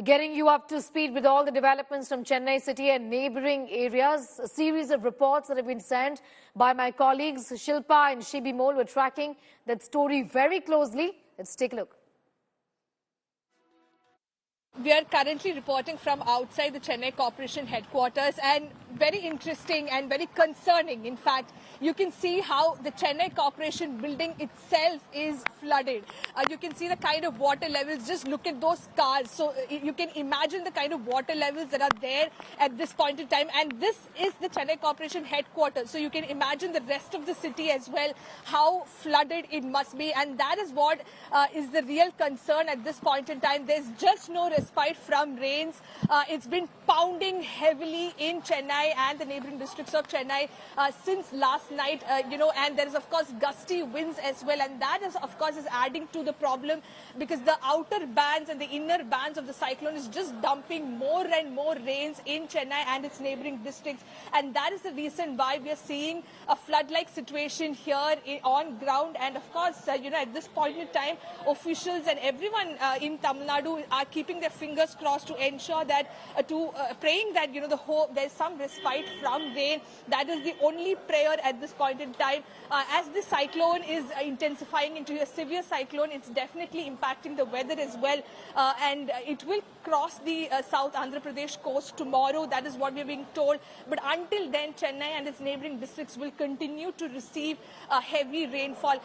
We're getting you up to speed with all the developments from Chennai city and neighbouring areas. A series of reports that have been sent by my colleagues Shilpa and Shibi Mol. We're tracking that story very closely. Let's take a look. We are currently reporting from outside the Chennai Corporation headquarters, and very interesting and very concerning. In fact, you can see how the Chennai Corporation building itself is flooded. You can see the kind of water levels. Just look at those cars. So you can imagine the kind of water levels that are there at this point in time. And this is the Chennai Corporation headquarters. So you can imagine the rest of the city as well, how flooded it must be. And that is what is the real concern at this point in time. There's just no respite from rains. It's been pounding heavily in Chennai and the neighbouring districts of Chennai since last night, and there is of course gusty winds as well, and that is of course is adding to the problem because the outer bands and the inner bands of the cyclone is just dumping more and more rains in Chennai and its neighbouring districts, and that is the reason why we are seeing a flood-like situation here on ground. And of course, at this point in time, officials and everyone in Tamil Nadu are keeping their fingers crossed to ensure that, praying that there's some respite from rain. That is the only prayer at this point in time. As the cyclone is intensifying into a severe cyclone, it's definitely impacting the weather as well, and it will cross the South Andhra Pradesh coast tomorrow. That is what we're being told. But until then, Chennai and its neighbouring districts will continue to receive heavy rainfall.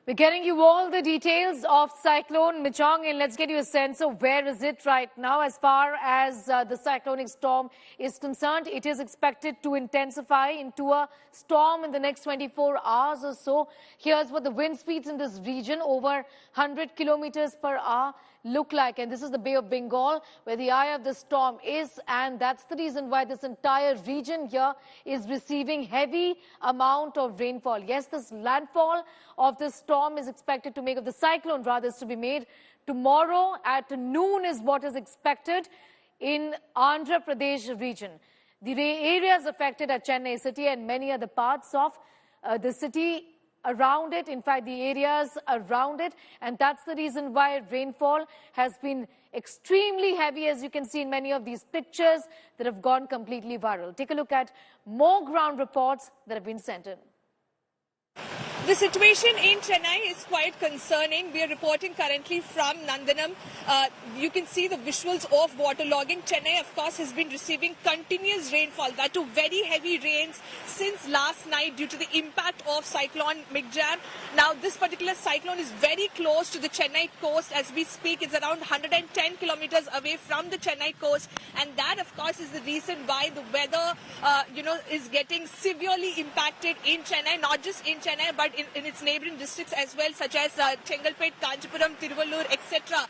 We're getting you all the details of Cyclone Michaung, and let's get you a sense of where is it right now. As far as the cyclonic storm is concerned, it is expected to intensify into a storm in the next 24 hours or so. Here's what the wind speeds in this region over 100 kilometers per hour look like, and this is the Bay of Bengal where the eye of the storm is, and that's the reason why this entire region here is receiving heavy amount of rainfall. Yes, this landfall of the storm is expected to make, of the cyclone rather, is to be made tomorrow at noon is what is expected in Andhra Pradesh region. The areas affected are Chennai city and many other parts of the city around it, in fact the areas around it, and that's the reason why rainfall has been extremely heavy, as you can see in many of these pictures that have gone completely viral. Take a look at more ground reports that have been sent in. The situation in Chennai is quite concerning. We are reporting currently from Nandanam. You can see the visuals of waterlogging. Chennai, of course, has been receiving continuous rainfall, that too very heavy rains since last night due to the impact of Cyclone Michaung. Now, this particular cyclone is very close to the Chennai coast as we speak. It's around 110 kilometers away from the Chennai coast, and that, of course, is the reason why the weather, is getting severely impacted in Chennai, not just in Chennai, but in its neighbouring districts as well, such as Chengalpet, Kanchipuram, Tiruvallur, etc.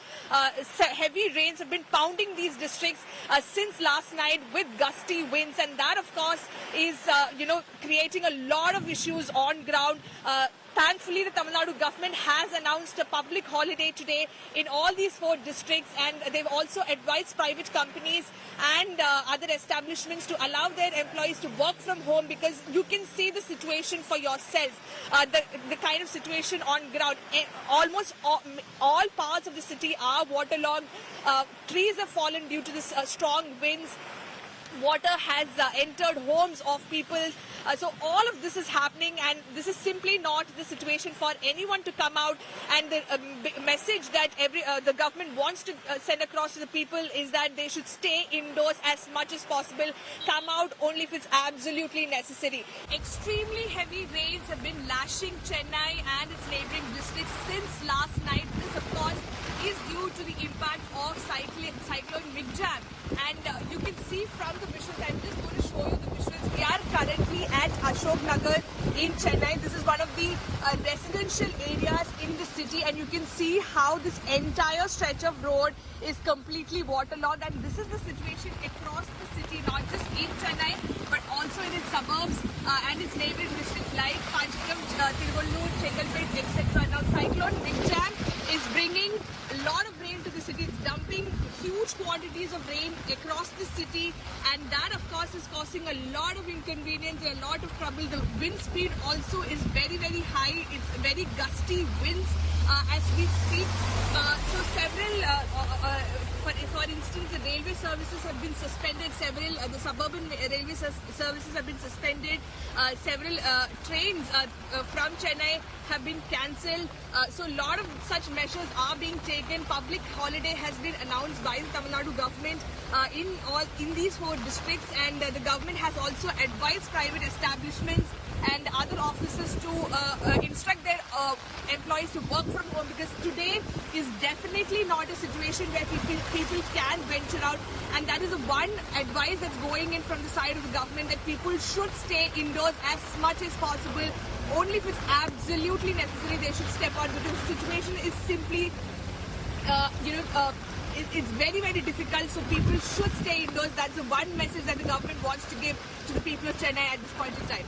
Heavy rains have been pounding these districts since last night with gusty winds, and that, of course, is creating a lot of issues on ground. Thankfully, the Tamil Nadu government has announced a public holiday today in all these 4 districts, and they've also advised private companies and other establishments to allow their employees to work from home, because you can see the situation for yourself, the kind of situation on ground. Almost all parts of the city are waterlogged. Trees have fallen due to this strong winds. Water has entered homes of people. So all of this is happening, and this is simply not the situation for anyone to come out. And the message that the government wants to send across to the people is that they should stay indoors as much as possible. Come out only if it's absolutely necessary. Extremely heavy rains have been lashing Chennai and its neighbouring districts since last night. This, of course, is due to the impact of Cyclone Michaung. And you can see from the visuals, I'm just going to show you the visuals. We are currently at Ashok Nagar in Chennai. This is one of the residential areas in the city, and you can see how this entire stretch of road is completely waterlogged. And this is the situation across the city, not just in Chennai, but also in its suburbs and its neighbouring districts like Kanchipuram, Tiruvallur, Chengalpet, etc. Now, Cyclone Michaung is bringing a lot of rain to the city. It's dumping huge quantities of rain across the city, and that of course is causing a lot of inconvenience and a lot of trouble. The wind speed also is very, very high. It's very gusty winds as we speak. So several, for instance, the railway services have been suspended. Several, the suburban railway services have been suspended. Several trains from Chennai have been cancelled. So a lot of such measures are being taken. Public holiday has been announced by the Tamil Nadu government in these 4 districts, and the government has also advised private establishments and other offices to instruct their employees to work from home, because today is definitely not a situation where people can venture out, and that is the one advice that's going in from the side of the government, that people should stay indoors as much as possible. Only if it's absolutely necessary they should step out, because the situation is simply it's very, very difficult, so people should stay indoors. That's the one message that the government wants to give to the people of Chennai at this point in time.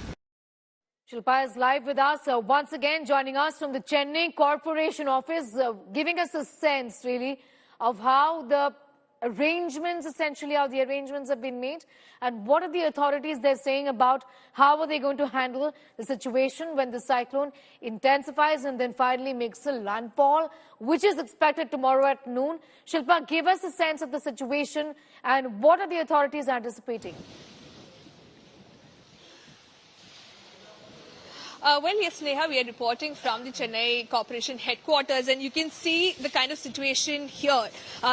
Shilpa is live with us, once again joining us from the Chennai Corporation office, giving us a sense really of how the arrangements have been made, and what are the authorities they're saying about how are they going to handle the situation when the cyclone intensifies and then finally makes a landfall, which is expected tomorrow at noon. Shilpa, give us a sense of the situation and what are the authorities anticipating? Well, yes, Neha, we are reporting from the Chennai Corporation headquarters, and you can see the kind of situation here.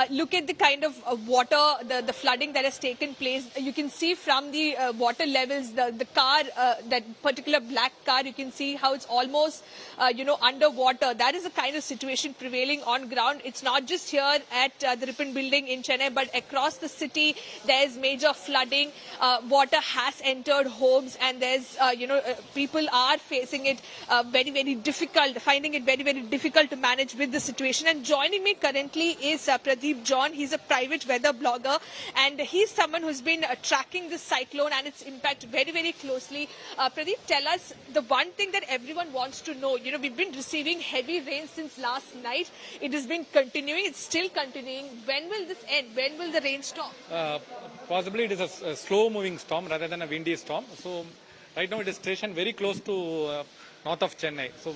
Look at the kind of water, the flooding that has taken place. You can see from the water levels, the car, that particular black car, you can see how it's almost, underwater. That is the kind of situation prevailing on ground. It's not just here at the Ripon building in Chennai, but across the city, there's major flooding. Water has entered homes, and there's, people are facing it very, very difficult, finding it very, very difficult to manage with the situation. And joining me currently is Pradeep John. He's a private weather blogger, and he's someone who's been tracking this cyclone and its impact very, very closely. Pradeep, tell us the one thing that everyone wants to know. We've been receiving heavy rain since last night. It has been continuing. It's still continuing. When will this end? When will the rain stop? Possibly it is a slow-moving storm rather than a windy storm. So right now it is stationed very close to north of Chennai. So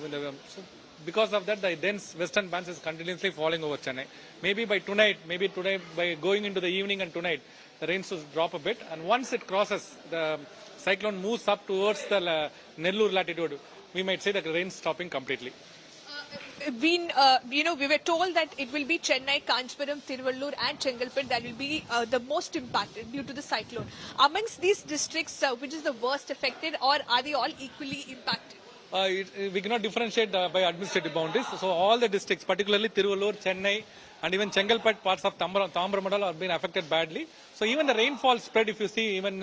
because of that, the dense western bands is continuously falling over Chennai. Maybe today, by going into the evening and tonight, the rains will drop a bit. And once it crosses, the cyclone moves up towards the Nellore latitude, we might say that the rain is stopping completely. We were told that it will be Chennai, Kanchipuram, Tiruvallur and Chengalpet that will be the most impacted due to the cyclone. Amongst these districts, which is the worst affected, or are they all equally impacted? We cannot differentiate by administrative boundaries. So all the districts, particularly Tiruvallur, Chennai and even Chengalpet, parts of Tambramadal have been affected badly. So even the rainfall spread, if you see, even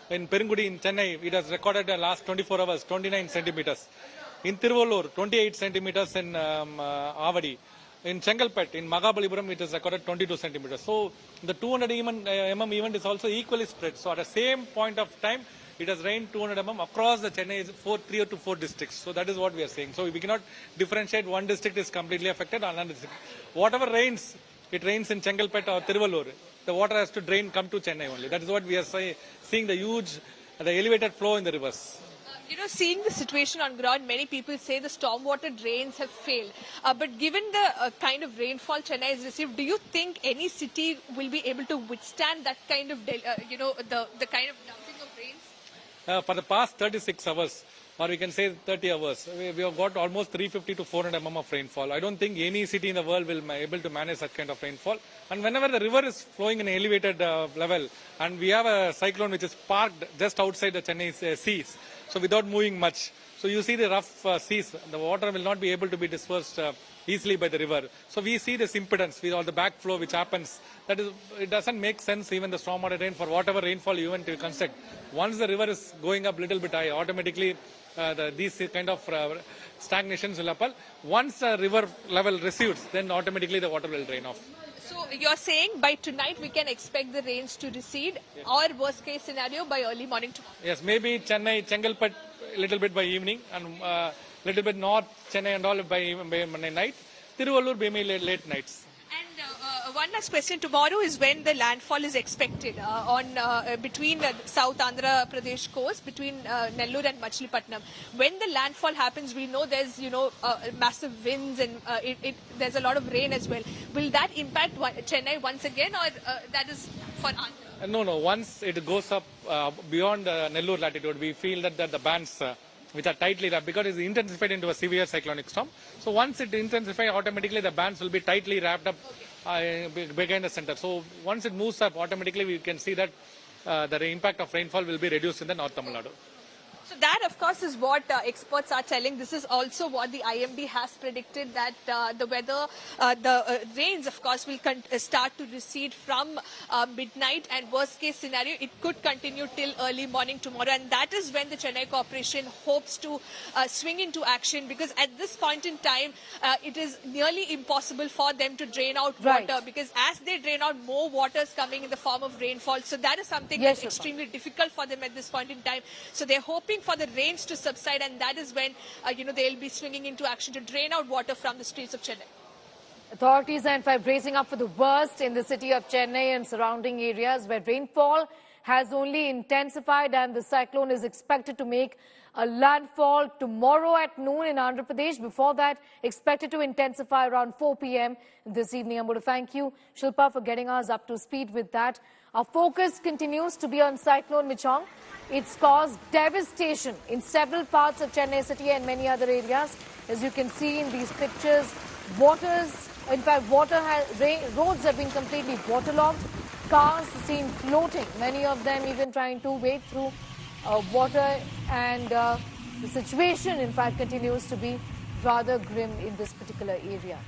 in Perungudi in Chennai, it has recorded the last 24 hours, 29 centimeters. In Tiruvallur, 28 centimeters in Avadi. In Chengalpet, in Mahabalipuram, it is recorded 22 centimeters. So the 200 mm event is also equally spread. So at the same point of time, it has rained 200 mm across the Chennai, 3 to 4 districts. So that is what we are saying. So we cannot differentiate one district is completely affected, another district. Whatever rains, it rains in Chengalpet or Tiruvallur, the water has to come to Chennai only. That is what we are seeing, the elevated flow in the rivers. Seeing the situation on ground, many people say the stormwater drains have failed. But given the kind of rainfall Chennai has received, do you think any city will be able to withstand that kind of, the kind of dumping of rains? For the past 36 hours, or we can say 30 hours, we have got almost 350 to 400 mm of rainfall. I don't think any city in the world will be able to manage that kind of rainfall. And whenever the river is flowing in an elevated level, and we have a cyclone which is parked just outside the Chennai seas, so without moving much. So you see the rough seas, the water will not be able to be dispersed easily by the river. So we see this impedance with all the backflow which happens. That is, it doesn't make sense even the stormwater drain for whatever rainfall you want to construct. Once the river is going up a little bit high, automatically these kind of stagnations will happen. Once the river level recedes, then automatically the water will drain off. So you're saying by tonight we can expect the rains to recede, yes, or worst case scenario by early morning tomorrow? Yes, maybe Chennai, Chengalpet a little bit by evening, and little bit north Chennai and all by night. Tiruvallur maybe late nights. And One last question. Tomorrow is when the landfall is expected between South Andhra Pradesh coast, between Nellore and Machilipatnam. When the landfall happens, we know there's massive winds and there's a lot of rain as well. Will that impact Chennai once again, or that is for Andhra? No. Once it goes up beyond Nellore latitude, we feel that the bands which are tightly wrapped, because it's intensified into a severe cyclonic storm. So once it intensifies, automatically the bands will be tightly wrapped up behind the center. So once it moves up, automatically we can see that the impact of rainfall will be reduced in the North Tamil Nadu. So that, of course, is what experts are telling. This is also what the IMD has predicted, that the weather, the rains, of course, will start to recede from midnight, and worst case scenario, it could continue till early morning tomorrow. And that is when the Chennai Corporation hopes to swing into action, because at this point in time, it is nearly impossible for them to drain out water, because as they drain out, more water is coming in the form of rainfall. So that is something that's extremely difficult for them at this point in time. So they're hoping for the rains to subside, and that is when they'll be swinging into action to drain out water from the streets of Chennai. Authorities are in fact bracing up for the worst in the city of Chennai and surrounding areas, where rainfall has only intensified, and the cyclone is expected to make a landfall tomorrow at noon in Andhra Pradesh. Before that, expected to intensify around 4 p.m. this evening. I'm going to thank you, Shilpa, for getting us up to speed with that. Our focus continues to be on Cyclone Michaung. It's caused devastation in several parts of Chennai city and many other areas. As you can see in these pictures, roads have been completely waterlogged. Cars seen floating, many of them even trying to wade through water, and the situation, in fact, continues to be rather grim in this particular area.